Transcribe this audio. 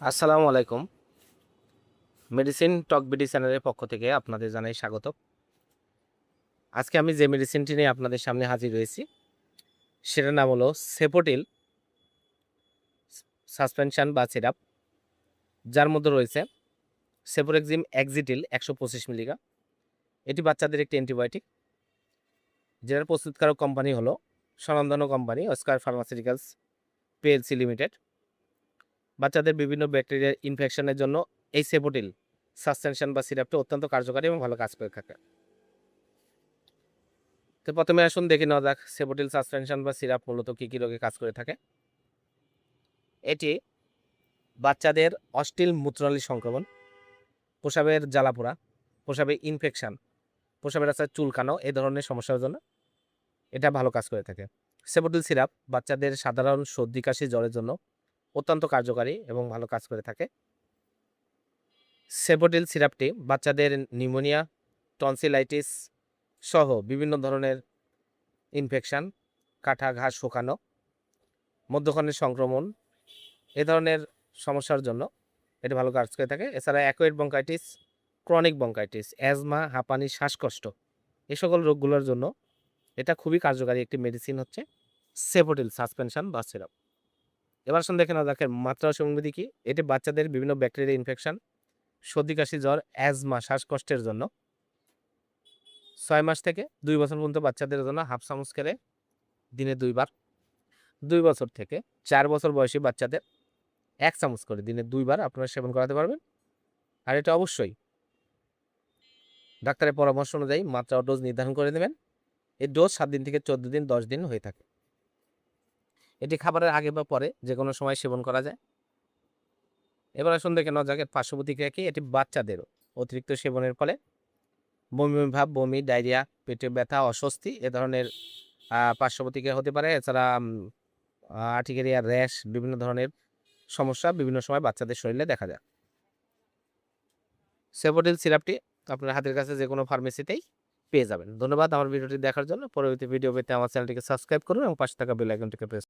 আসসালামু আলাইকুম। মেডিসিন টক বিডি চ্যানেলের পক্ষ থেকে আপনাদের জানাই স্বাগত। আজকে আমি যে মেডিসিনটি নিয়ে আপনাদের সামনে হাজির হয়েছি, সেটার নাম হলো সেপোটিল সাসপেনশন বা সিরাপ, যার মধ্যে রয়েছে সেফোরেক্সিম এক্সিটিল ১২৫ মিলিগ্রাম। এটি বাচ্চাদের একটি অ্যান্টিবায়োটিক, যেটার প্রস্তুতকারক কোম্পানি হলো স্বনামধন্য company Oscar pharmaceuticals PLC limited. বাচ্চাদের বিভিন্ন ব্যাকটেরিয়ার ইনফেকশনের জন্য এই সেপোটিল সাসপেনশন বা সিরাপটি অত্যন্ত কার্যকারী এবং ভালো কাজ করে থাকে। তো প্রথমে আসুন দেখে নেওয়া যাক সেপোটিল সাসপেনশন বা সিরাপ মূলত কী কী রোগে কাজ করে থাকে। এটি বাচ্চাদের অশ্লীল মূত্রনালী সংক্রমণ, প্রস্রাবের জ্বালাপোড়া, প্রস্রাবে ইনফেকশন, প্রস্রাবের রাস্তায় চুলকানো এই ধরনের সমস্যার জন্য এটা ভালো কাজ করে থাকে। সেপোটিল সিরাপ বাচ্চাদের সাধারণ সর্দি কাশি জ্বরের জন্য অত্যন্ত কার্যকারী এবং ভালো কাজ করে থাকে। সেপোটিল সিরাপটি বাচ্চাদের নিউমোনিয়া, টনসিলাইটিস সহ বিভিন্ন ধরনের ইনফেকশন, কাটা ঘা শুকানো, মধ্যখানের সংক্রমণ এ ধরনের সমস্যার জন্য এটা ভালো কাজ করে থাকে। এছাড়া অ্যাকুয়েট ব্রঙ্কাইটিস, ক্রনিক ব্রঙ্কাইটিস, অ্যাজমা, হাঁপানি, শ্বাসকষ্ট এই সকল রোগগুলোর জন্য এটা খুবই কার্যকারী একটি মেডিসিন হচ্ছে সেপোটিল সাসপেনশন বা সিরাপ। এবার আসুন দেখে নেওয়া যাক এর মাত্রা ও সেবনবিধি কি। এটি বাচ্চাদের বিভিন্ন ব্যাকটেরিয়া ইনফেকশন, সর্দি কাশি জ্বর, অ্যাজমা, শ্বাসকষ্টের জন্য ৬ মাস থেকে ২ বছর পর্যন্ত বাচ্চাদের জন্য হাফ চামচ করে দিনে ২ বার, ২ বছর থেকে ৪ বছর বয়সী বাচ্চাদের ১ চামচ করে দিনে ২ বার আপনারা সেবন করাতে পারবেন। আর এটা অবশ্যই ডাক্তারের পরামর্শ অনুযায়ী মাত্রা ও ডোজ নির্ধারণ করে নেবেন। এই ডোজ ৭ দিন থেকে ১৪ দিন ১০ দিন হয়ে থাকে। এটি খাবারের আগে বা পরে যেকোনো সময় সেবন করা যায়। এবার আসুন দেখে নেওয়া যাক এর পার্শ্ব প্রতিক্রিয়া কি। এটি বাচ্চাদের অতিরিক্ত সেবনের ফলে বমি, বমি ভাব, বমি, ডায়রিয়া, পেটে ব্যথা, অস্বস্তি এ ধরনের পার্শ্ব প্রতিক্রিয়া হতে পারে। এছাড়া আর্টিকেরিয়া, র‍্যাশ বিভিন্ন ধরনের সমস্যা বিভিন্ন সময় বাচ্চাদের শরীরে দেখা যায়। সেপোটিল সিরাপটি আপনার হাতের কাছে যেকোনো ফার্মেসিতেই পেয়ে যাবেন। ধন্যবাদ আমার ভিডিওটি দেখার জন্য। পরবর্তী ভিডিও পেতে আমার চ্যানেলটিকে সাবস্ক্রাইব করুন এবং পাশে থাকা বেল আইকনটিকে প্রেস